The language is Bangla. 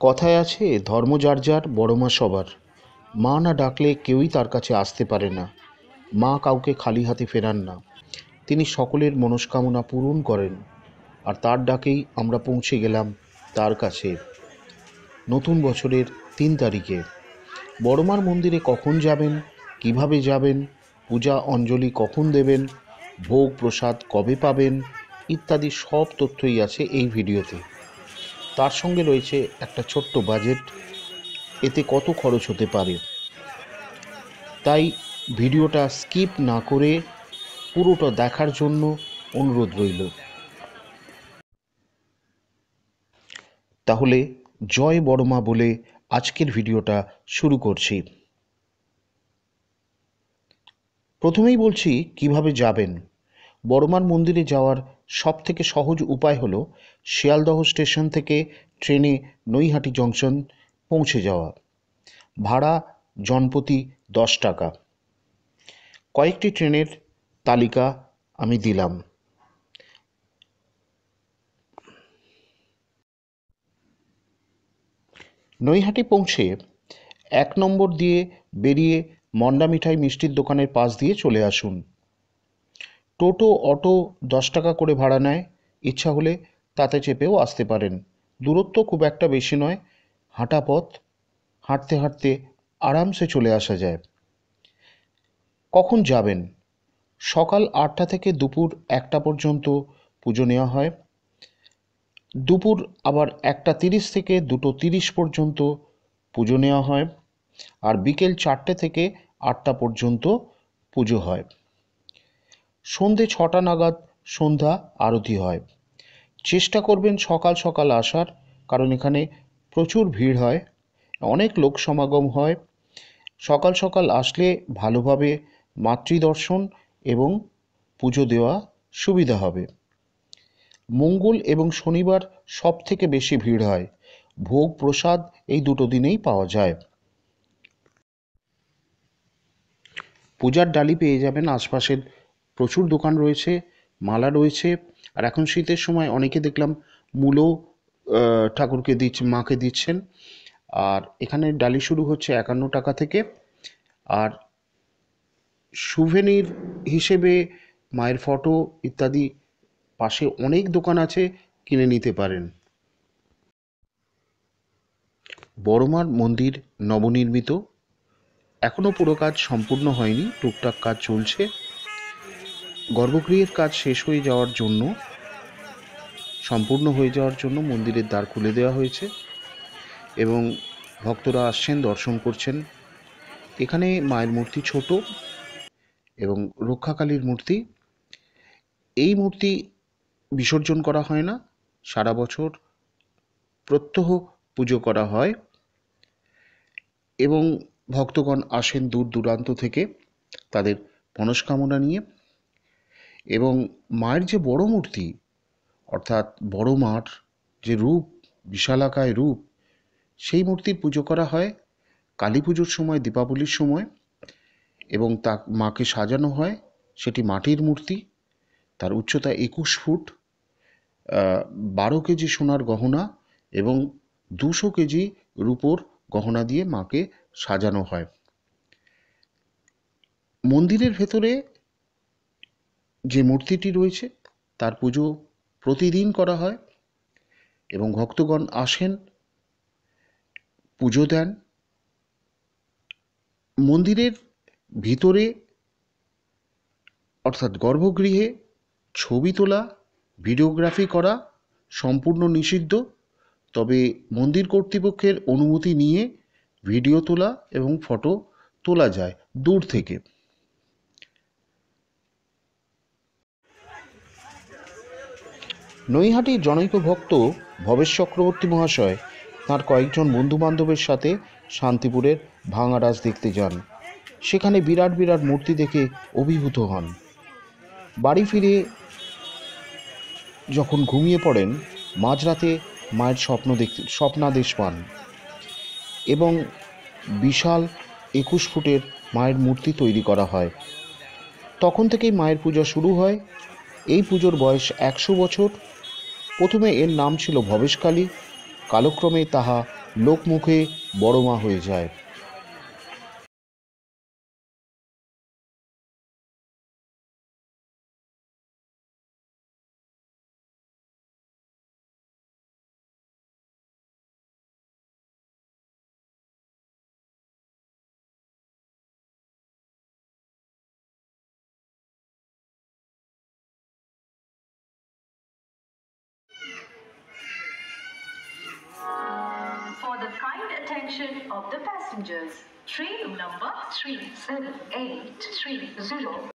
কথায় আছে, ধর্ম যার যার, বড় মা সবার। মা না ডাকলে কেউই তার কাছে আসতে পারে না। মা কাউকে খালি হাতে ফেরান না, তিনি সকলের মনস্কামনা পূরণ করেন। আর তার ডাকেই আমরা পৌঁছে গেলাম তার কাছে নতুন বছরের 3 তারিখে। বড়মার মন্দিরে কখন যাবেন, কিভাবে যাবেন, পূজা অঞ্জলি কখন দেবেন, ভোগ প্রসাদ কবে পাবেন ইত্যাদি সব তথ্যই আছে এই ভিডিওতে। তার সঙ্গে রয়েছে একটা ছোট্ট বাজেট, এতে কত খরচ হতে পারে। তাই ভিডিওটা স্কিপ না করে পুরোটা দেখার জন্য অনুরোধ রইল। তাহলে জয় বড়মা বলে আজকের ভিডিওটা শুরু করছি। প্রথমেই বলছি কিভাবে যাবেন। বড়মার মন্দিরে যাওয়ার সব থেকে সহজ উপায় হলো শিয়ালদহ স্টেশন থেকে ট্রেনে নৈহাটি জংশন পৌঁছে যাওয়া। ভাড়া জনপ্রতি 10 টাকা। কয়েকটি ট্রেনের তালিকা আমি দিলাম। নৈহাটি পৌঁছে 1 নম্বর দিয়ে বেরিয়ে মন্ডা মিঠাই মিষ্টির দোকানের পাশ দিয়ে চলে আসুন। টোটো অটো 10 টাকা করে ভাড়া নেয়, ইচ্ছা হলে তাতে চেপেও আসতে পারেন। দূরত্ব খুব একটা বেশি নয়, হাঁটা পথ, হাঁটতে হাঁটতে আরামসে চলে আসা যায়। কখন যাবেন? সকাল 8টা থেকে দুপুর 1টা পর্যন্ত পুজো নেওয়া হয়। দুপুর আবার 1টা 30 থেকে 2টো 30 পর্যন্ত পুজো নেওয়া হয়। আর বিকেল 4টে থেকে 8টা পর্যন্ত পুজো হয়। সন্ধে 6টা নাগাদ সন্ধ্যা আরতি হয়। চেষ্টা করবেন সকাল সকাল আসার, কারণ এখানে প্রচুর ভিড় হয়, অনেক লোক সমাগম হয়। সকাল সকাল আসলে ভালোভাবে মাতৃদর্শন এবং পুজো দেওয়া সুবিধা হবে। মঙ্গল এবং শনিবার সব থেকে বেশি ভিড় হয়। ভোগ প্রসাদ এই দুটো দিনেই পাওয়া যায়। পূজার ডালি পেয়ে যাবেন আশপাশের, প্রচুর দোকান রয়েছে, মালা রয়েছে। আর এখন শীতের সময় অনেকে দেখলাম মূলো ঠাকুরকে মাকে দিচ্ছেন। আর এখানে ডালি শুরু হচ্ছে 51 টাকা থেকে। আর সুভেনির হিসেবে মায়ের ফটো ইত্যাদি পাশে অনেক দোকান আছে, কিনে নিতে পারেন। বড়মার মন্দির নবনির্মিত, এখনও পুরো কাজ সম্পূর্ণ হয়নি, টুকটাক কাজ চলছে। গর্ভগৃহের কাজ শেষ হয়ে যাওয়ার জন্য, সম্পূর্ণ হয়ে যাওয়ার জন্য মন্দিরের দ্বার খুলে দেওয়া হয়েছে এবং ভক্তরা আসছেন, দর্শন করছেন। এখানে মায়ের মূর্তি ছোট এবং রক্ষাকালীর মূর্তি। এই মূর্তি বিসর্জন করা হয় না, সারা বছর প্রত্যহ পুজো করা হয় এবং ভক্তগণ আসেন দূর দূরান্ত থেকে তাদের মনস্কামনা নিয়ে। এবং মায়ের যে বড় মূর্তি, অর্থাৎ বড় মার যে রূপ, বিশালাকায় রূপ, সেই মূর্তির পুজো করা হয় কালী পুজোর সময়, দীপাবলির সময়। এবং তা মাকে সাজানো হয়, সেটি মাটির মূর্তি, তার উচ্চতা 21 ফুট, 12 কেজি সোনার গহনা এবং 200 কেজি রূপোর গহনা দিয়ে মাকে সাজানো হয়। মন্দিরের ভেতরে যে মূর্তিটি রয়েছে তার পুজো প্রতিদিন করা হয় এবং ভক্তগণ আসেন, পুজো দেন। মন্দিরের ভিতরে অর্থাৎ গর্ভগৃহে ছবি তোলা, ভিডিওগ্রাফি করা সম্পূর্ণ নিষিদ্ধ। তবে মন্দির কর্তৃপক্ষের অনুমতি নিয়ে ভিডিও তোলা এবং ফটো তোলা যায় দূর থেকে। নৈহাটির জনৈক ভক্ত ভবেশ চক্রবর্তী মহাশয় তাঁর কয়েকজন বন্ধুবান্ধবের সাথে শান্তিপুরের ভাঙারাজ দেখতে যান। সেখানে বিরাট বিরাট মূর্তি দেখে অভিভূত হন। বাড়ি ফিরে যখন ঘুমিয়ে পড়েন, মাঝরাতে মায়ের স্বপ্নাদেশ পান এবং বিশাল 21 ফুটের মায়ের মূর্তি তৈরি করা হয়। তখন থেকেই মায়ের পূজা শুরু হয়। এই পুজোর বয়স 100 বছর। প্রথমে এর নাম ছিল ভবেশকালী, কালক্রমে তাহা লোকমুখে বড় মা হয়ে যায়। For the kind attention of the passengers, train number 378330